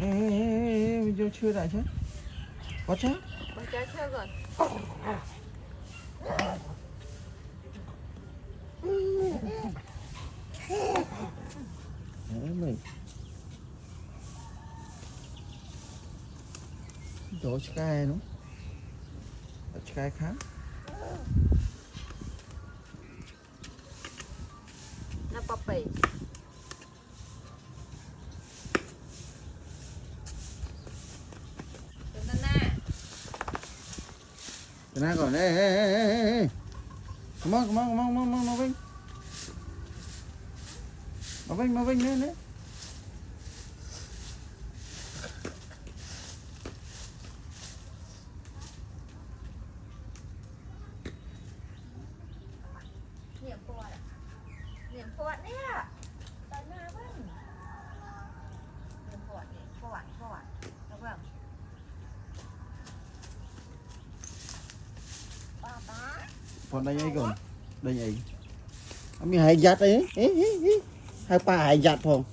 Ê, vô chưa lại chứ? Có chứ? Bà trái chưa rồi. Đấy mình. Đó sky nó. Sky khác. Nó puppy. Cái nào còn ê. Come on, Vinh. Vinh nữa. Niệm Phật nè. Tại nào Vinh? Niệm Phật nè, Phật. Được không? Còn đây ấy còn. Đây ấy. Mình hay giặt ấy. Hai pa hay giặt không?